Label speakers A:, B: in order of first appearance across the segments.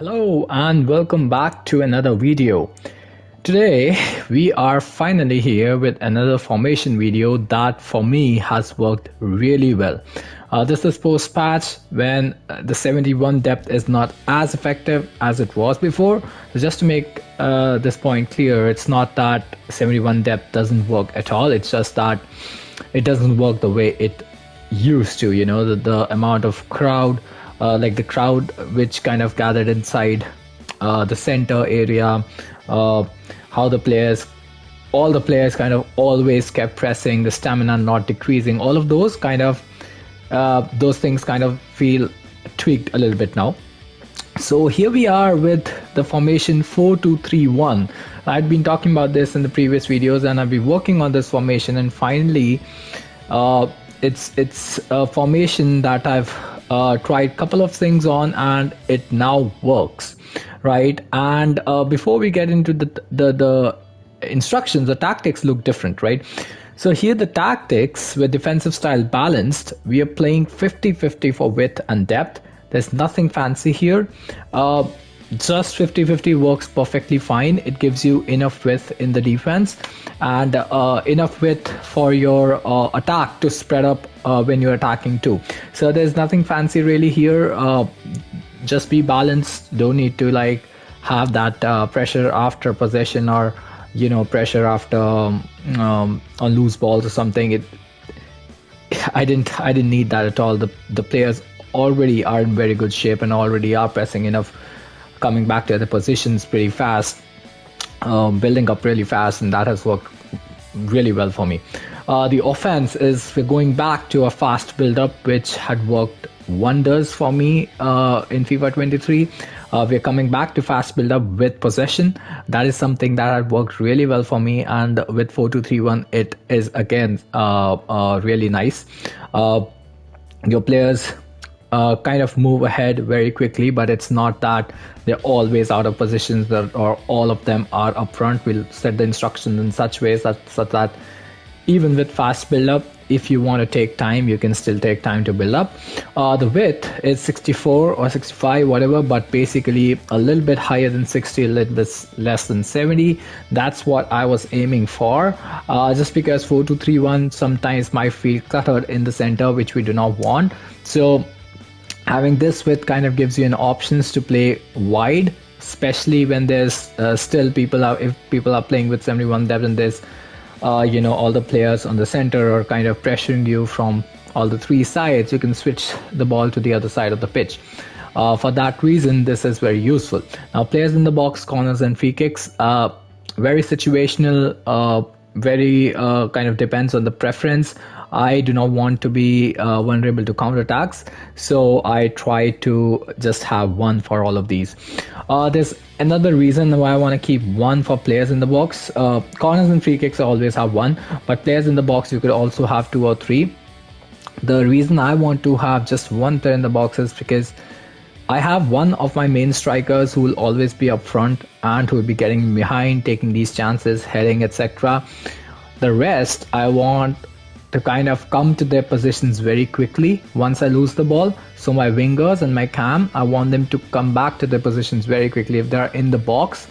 A: Hello and welcome back to another video. Today we are finally here with another formation video that for me has worked really well. This is post patch when the 71 depth is not as effective as it was before. Just to make this point clear, it's not that 71 depth doesn't work at all. It's just that it doesn't work the way it used to. You know, the amount of crowd, like the crowd which kind of gathered inside the center area, how the players, all the players kind of always kept pressing, the stamina not decreasing, all of those kind of those things kind of feel tweaked a little bit now. So here we are with the formation 4-2-3-1. I'd been talking about this in the previous videos and I've been working on this formation, and finally it's a formation that I've tried a couple of things on and it now works, right? And before we get into the instructions, the tactics look different, right? So here the tactics with defensive style balanced, we are playing 50-50 for width and depth. There's nothing fancy here. Just 50-50 works perfectly fine. It gives you enough width in the defense and enough width for your attack to spread up when you're attacking too. So there's nothing fancy really here. Just be balanced. Don't need to like have that pressure after possession, or you know, pressure after on loose balls or something. I didn't need that at all. The players already are in very good shape and already are pressing enough, coming back to the positions pretty fast, building up really fast, and that has worked really well for me. The offense is, we're going back to a fast build-up which had worked wonders for me in FIFA 23. We're coming back to fast build-up with possession. That is something that had worked really well for me, and with 4-2-3-1 it is again really nice. Your players kind of move ahead very quickly, but it's not that they're always out of positions or all of them are up front. We'll set the instructions in such ways that even with fast build up, if you want to take time, you can still take time to build up. The width is 64 or 65, whatever, but basically a little bit higher than 60, a little bit less than 70. That's what I was aiming for, just because 4-2-3-1 sometimes might feel cluttered in the center, which we do not want. So having this width kind of gives you an options to play wide, especially when there's still if people are playing with 71 depth and there's you know, all the players on the center are kind of pressuring you from all the three sides. You can switch the ball to the other side of the pitch. For that reason, this is very useful. Now, players in the box, corners and free kicks, very situational, very kind of depends on the preference. I do not want to be vulnerable to counterattacks, so I try to just have one for all of these. There's another reason why I want to keep one for players in the box. Corners and free kicks I always have one, but players in the box you could also have 2 or 3. The reason I want to have just one player in the box is because I have one of my main strikers who will always be up front and who will be getting behind, taking these chances, heading, etc. The rest I want to kind of come to their positions very quickly once I lose the ball. So my wingers and my cam, I want them to come back to their positions very quickly. If they're in the box,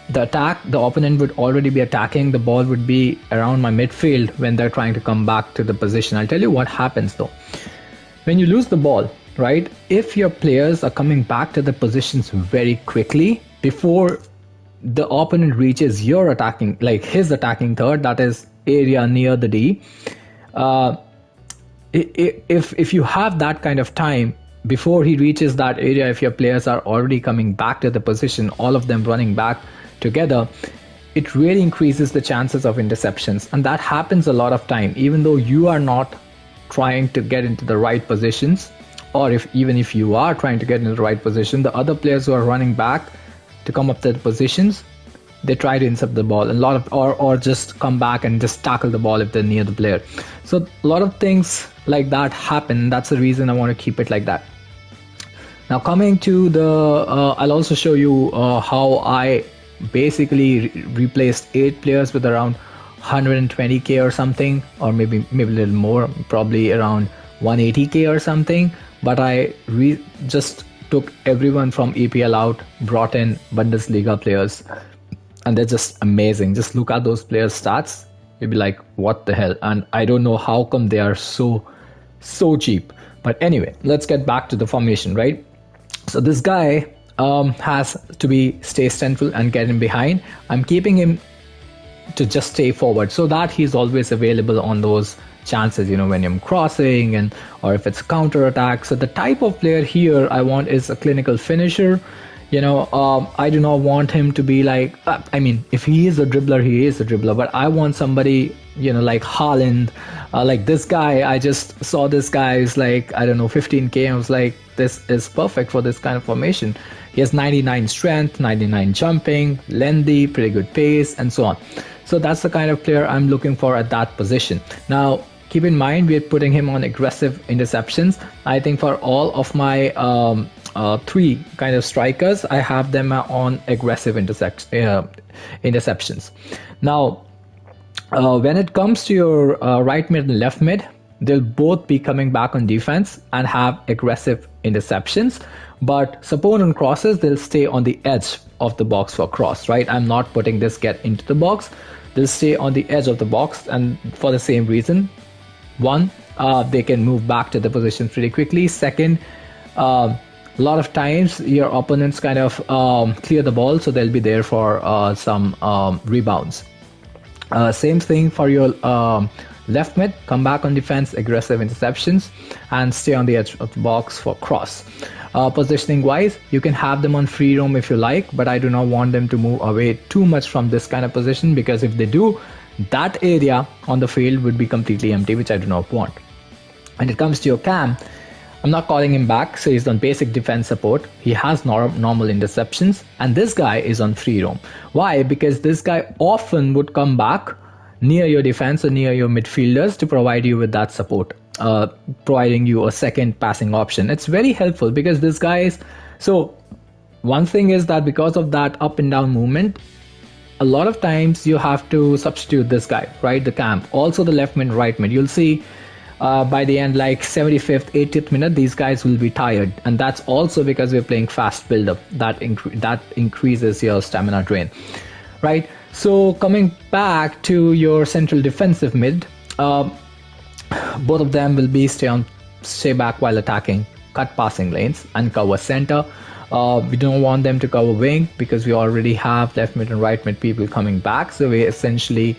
A: the opponent would already be attacking. The ball would be around my midfield when they're trying to come back to the position. I'll tell you what happens though. When you lose the ball, right? If your players are coming back to the positions very quickly before the opponent reaches your attacking, like his attacking third, that is area near the D, if you have that kind of time before he reaches that area, if your players are already coming back to the position, all of them running back together, it really increases the chances of interceptions. And that happens a lot of time, even though you are not trying to get into the right positions, or even if you are trying to get into the right position, the other players who are running back to come up to the positions, they try to intercept the ball, and or just come back and just tackle the ball if they're near the player. So a lot of things like that happen. That's the reason I want to keep it like that. Now coming to the, I'll also show you how I basically replaced 8 players with around 120k or something, or maybe a little more, probably around 180k or something. But I just took everyone from EPL out, brought in Bundesliga players, and they're just amazing. Just look at those players' stats. You'll be like, what the hell? And I don't know how come they are so cheap. But anyway, let's get back to the formation, right? So this guy has to stay central and get in behind. I'm keeping him to just stay forward so that he's always available on those chances, when I'm crossing or if it's counter attack. So the type of player here I want is a clinical finisher. I do not want him to be like, if he is a dribbler, he is a dribbler, but I want somebody, like Haaland, like this guy. I just saw this guy is like, I don't know, 15K. I was like, this is perfect for this kind of formation. He has 99 strength, 99 jumping, lengthy, pretty good pace, and so on. So that's the kind of player I'm looking for at that position. Now, keep in mind, we're putting him on aggressive interceptions. I think for all of my three kind of strikers, I have them on aggressive interceptions. Now, when it comes to your right mid and left mid, they'll both be coming back on defense and have aggressive interceptions. But support on crosses, they'll stay on the edge of the box for cross, right? I'm not putting this get into the box. They'll stay on the edge of the box, and for the same reason. One, they can move back to the position pretty quickly. Second, a lot of times your opponents kind of clear the ball, so they'll be there for some rebounds. Same thing for your left mid, come back on defense, aggressive interceptions, and stay on the edge of the box for cross. Positioning wise, you can have them on free roam if you like, but I do not want them to move away too much from this kind of position, because if they do, that area on the field would be completely empty, which I do not want. When it comes to your cam, I'm not calling him back, so he's on basic defense support. He has normal interceptions, and this guy is on free roam. Why? Because this guy often would come back near your defense or near your midfielders to provide you with that support, providing you a second passing option. It's very helpful because this guy is... So one thing is that because of that up and down movement, a lot of times you have to substitute this guy, right? The cam. Also the left mid, right mid. You'll see by the end, like 75th, 80th minute, these guys will be tired. And that's also because we're playing fast build-up. That increases your stamina drain, right? So coming back to your central defensive mid, both of them will be stay back while attacking, cut passing lanes, and cover center. We don't want them to cover wing because we already have left mid and right mid people coming back. So we're essentially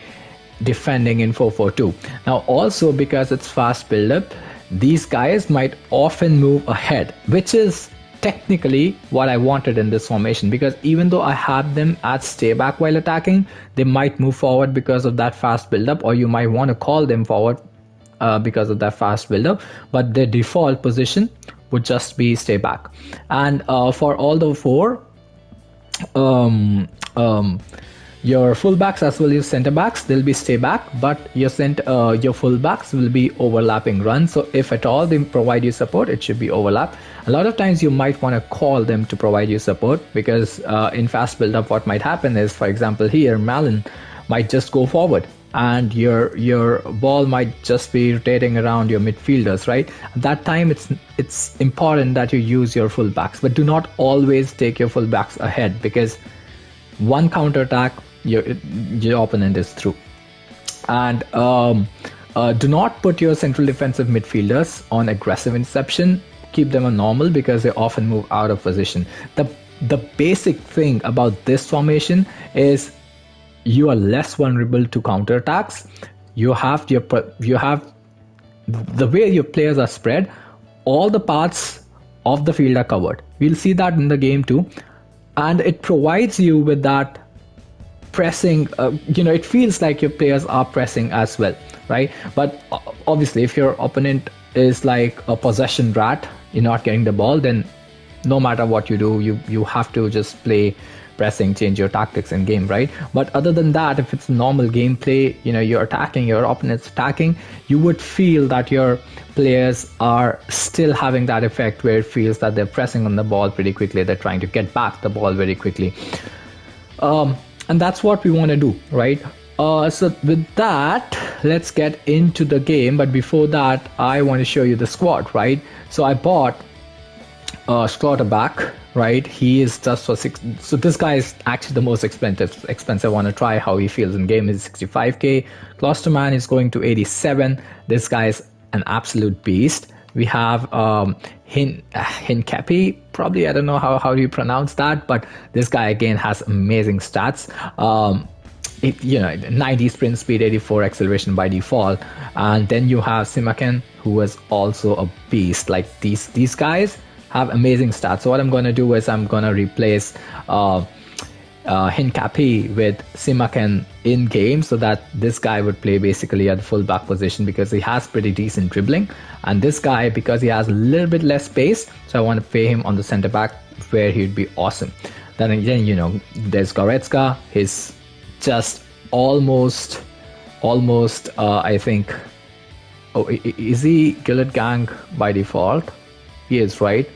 A: defending in 4-4-2. Now also because it's fast build-up, these guys might often move ahead, which is technically what I wanted in this formation, because even though I have them at stay back while attacking, they might move forward because of that fast build-up, or you might want to call them forward because of that fast build-up, but their default position would just be stay back. And for all the four, your fullbacks as well as center backs, they'll be stay back, but your fullbacks will be overlapping runs. So if at all they provide you support, it should be overlap. A lot of times you might want to call them to provide you support, because in fast build-up, what might happen is, for example, here Malin might just go forward, and your ball might just be rotating around your midfielders, right? At that time, it's important that you use your fullbacks, but do not always take your fullbacks ahead, because one counter attack, your opponent is through. And do not put your central defensive midfielders on aggressive interception. Keep them on normal because they often move out of position. The basic thing about this formation is you are less vulnerable to counter attacks. You have the way your players are spread, all the parts of the field are covered. We'll see that in the game too, and it provides you with that pressing. It feels like your players are pressing as well, right? But obviously, if your opponent is like a possession rat, you're not getting the ball, then no matter what you do, you have to just play pressing, change your tactics in game, right? But other than that, if it's normal gameplay, you're attacking, your opponent's attacking, you would feel that your players are still having that effect where it feels that they're pressing on the ball pretty quickly, they're trying to get back the ball very quickly. And that's what we want to do, right? So with that, let's get into the game. But before that, I want to show you the squad, right? So I bought slaughter back, right? He is just for six. So this guy is actually the most expensive one to try how he feels in game is 65k. Klosterman is going to 87. This guy is an absolute beast. We have Hincapi, probably, I don't know how do you pronounce that, but this guy again has amazing stats. 90 sprint speed, 84 acceleration by default, and then you have Simaken, who is also a beast. Like these guys have amazing stats. So what I'm going to do is I'm going to replace Hincapi with Simaken in game, so that this guy would play basically at the full back position because he has pretty decent dribbling, and this guy, because he has a little bit less space, so I want to play him on the center back where he'd be awesome. Then again, there's Goretzka. He's just almost I think, is he Gillet Gang by default? He is, right?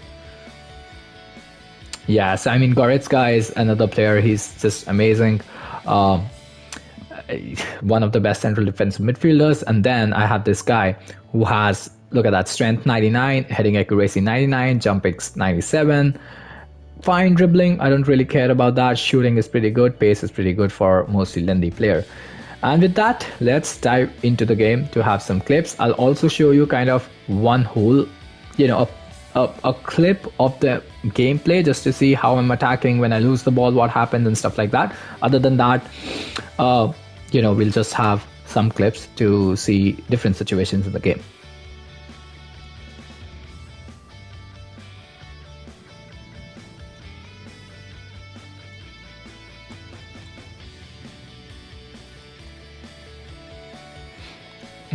A: Yes, I mean, Goretzka is another player. He's just amazing. One of the best central defensive midfielders. And then I have this guy who has, look at that, strength 99, heading accuracy 99, jumping 97. Fine dribbling, I don't really care about that. Shooting is pretty good, pace is pretty good for mostly lengthy player. And with that, let's dive into the game to have some clips. I'll also show you kind of one whole, a clip of the gameplay just to see how I'm attacking when I lose the ball, what happens and stuff like that. Other than that, we'll just have some clips to see different situations in the game.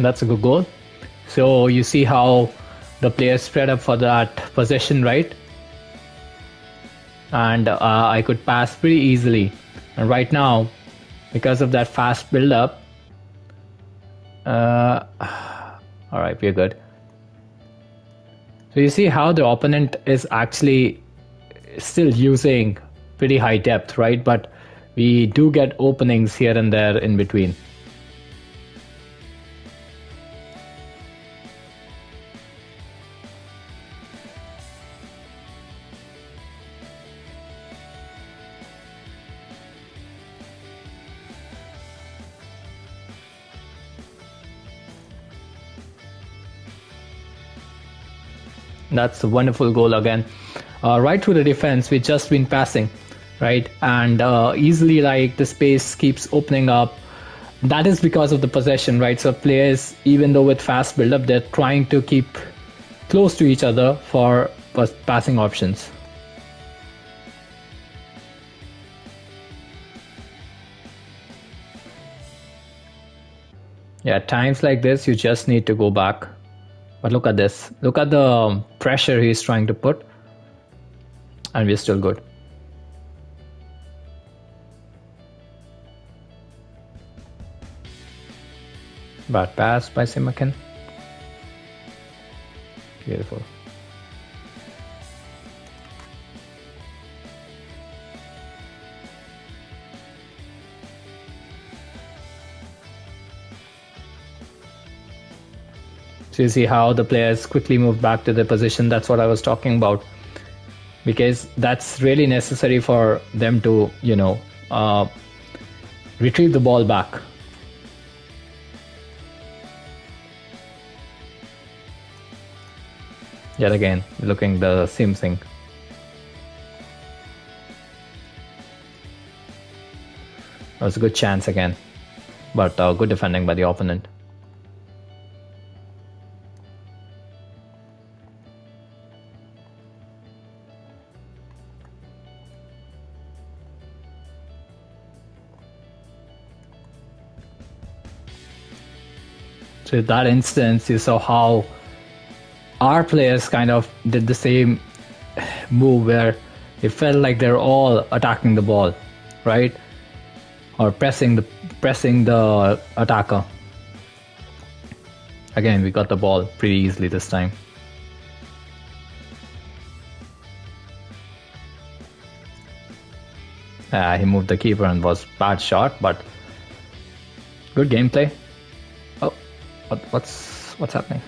A: That's a good goal. So you see how the players spread up for that possession, right? And I could pass pretty easily. And right now, because of that fast build-up, all right, we're good. So you see how the opponent is actually still using pretty high depth, right? But we do get openings here and there in between. That's a wonderful goal again. Right through the defense, we've just been passing, right? And easily, like, the space keeps opening up. That is because of the possession, right? So players, even though with fast build-up, they're trying to keep close to each other for passing options. Yeah, at times like this, you just need to go back. But look at this. Look at the pressure he's trying to put. And we're still good. Bad pass by Simaken. Beautiful. So you see how the players quickly move back to their position. That's what I was talking about. Because that's really necessary for them to, retrieve the ball back. Yet again, looking the same thing. That was a good chance again. But good defending by the opponent. So in that instance, you saw how our players kind of did the same move where it felt like they're all attacking the ball, right? Or pressing the attacker. Again, we got the ball pretty easily this time. He moved the keeper and was bad shot, but good gameplay. Oh, what's happening?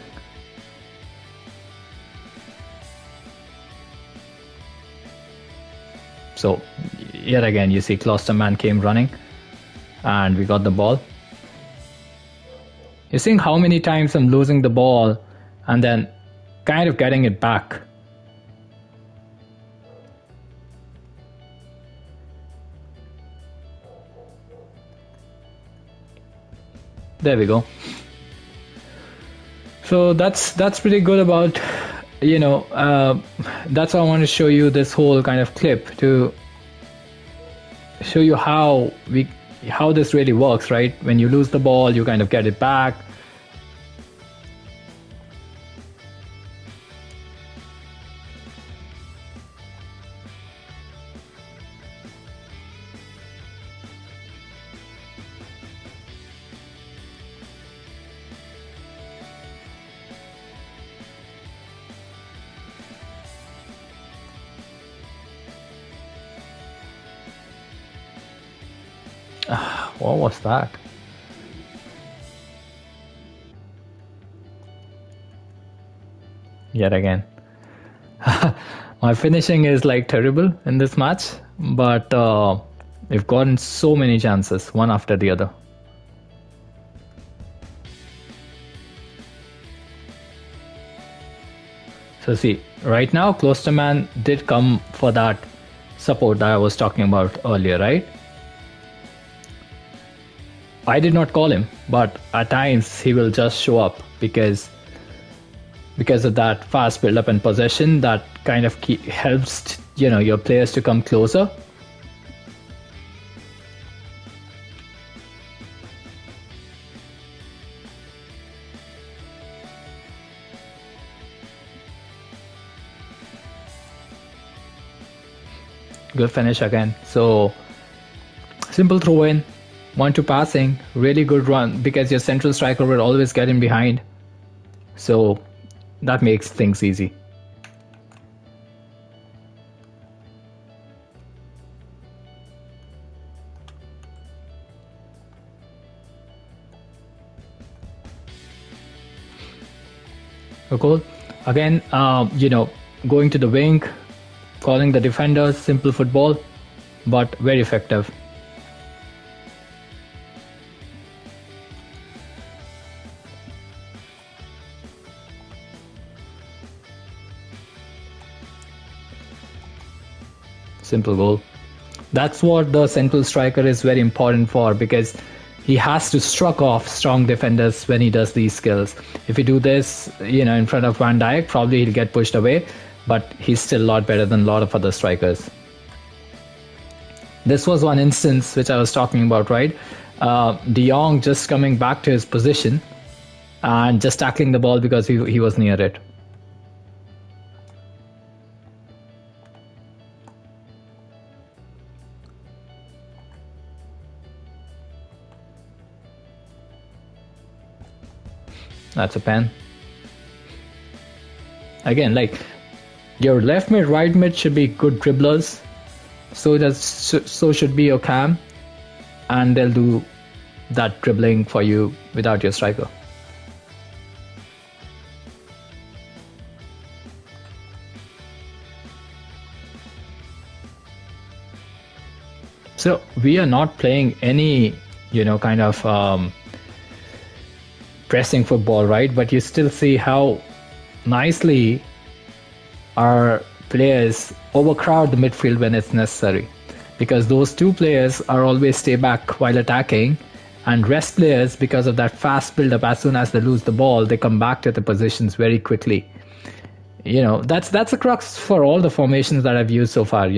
A: So yet again, you see Klosterman came running and we got the ball. You're seeing how many times I'm losing the ball and then kind of getting it back. There we go. So that's pretty good about, that's why I want to show you this whole kind of clip to show you how this really works, right? When you lose the ball, you kind of get it back. What was that? Yet again. My finishing is like terrible in this match, but we've gotten so many chances, one after the other. So see, right now Klosterman did come for that support that I was talking about earlier, right? I did not call him, but at times he will just show up because of that fast build up and possession that kind of helps your players to come closer. Good finish again. So simple throw in. 1-2 passing, really good run because your central striker will always get in behind. So that makes things easy. A goal. Again, going to the wing, calling the defenders, simple football, but very effective. Simple goal. That's what the central striker is very important for, because he has to struck off strong defenders when he does these skills. If he do this, in front of Van Dijk, probably he'll get pushed away, but he's still a lot better than a lot of other strikers. This was one instance which I was talking about, right? De Jong just coming back to his position and just tackling the ball because he was near it. That's a pen. Again, like your left mid, right mid should be good dribblers. So should be your cam, and they'll do that dribbling for you without your striker. So we are not playing any, kind of pressing football, right? But you still see how nicely our players overcrowd the midfield when it's necessary, because those two players are always stay back while attacking, and rest players, because of that fast build up, as soon as they lose the ball, they come back to the positions very quickly. That's a crux for all the formations that I've used so far.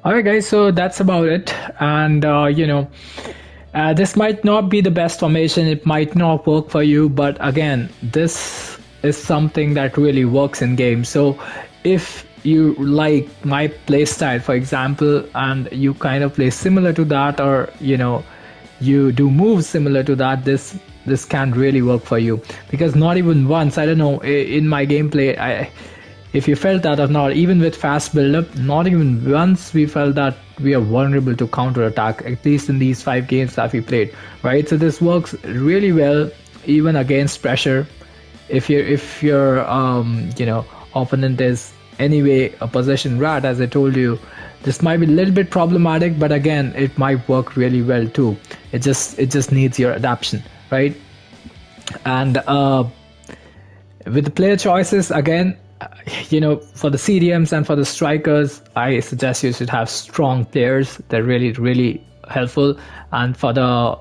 A: Alright guys, so that's about it. And this might not be the best formation, it might not work for you, but again, this is something that really works in games. So if you like my play style, for example, and you kind of play similar to that, or you do moves similar to that, this can really work for you. Because not even once, I don't know, in my gameplay, if you felt that or not, even with fast build-up, not even once we felt that we are vulnerable to counter-attack, at least in these 5 games that we played, right? So this works really well, even against pressure. If your opponent is anyway a possession rat, as I told you, This might be a little bit problematic, but again, it might work really well too. It just needs your adaptation, right? And with the player choices, again, for the CDMs and for the strikers, I suggest you should have strong players. They're really helpful. And for the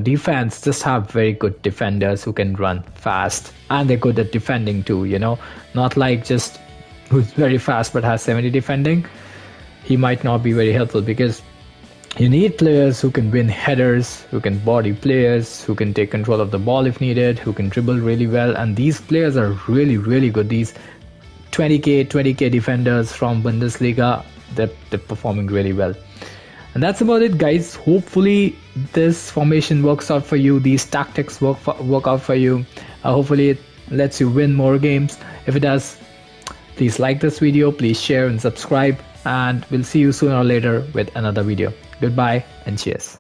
A: defense, just have very good defenders who can run fast, and they're good at defending too. Not like just who's very fast but has 70 defending. He might not be very helpful, because you need players who can win headers, who can body players, who can take control of the ball if needed, who can dribble really well. And these players are really good. These 20k defenders from Bundesliga, they're performing really well. And that's about it, guys. Hopefully this formation works out for you. These tactics work out for you. Hopefully it lets you win more games. If it does, please like this video, please share and subscribe, and we'll see you sooner or later with another video. Goodbye and cheers.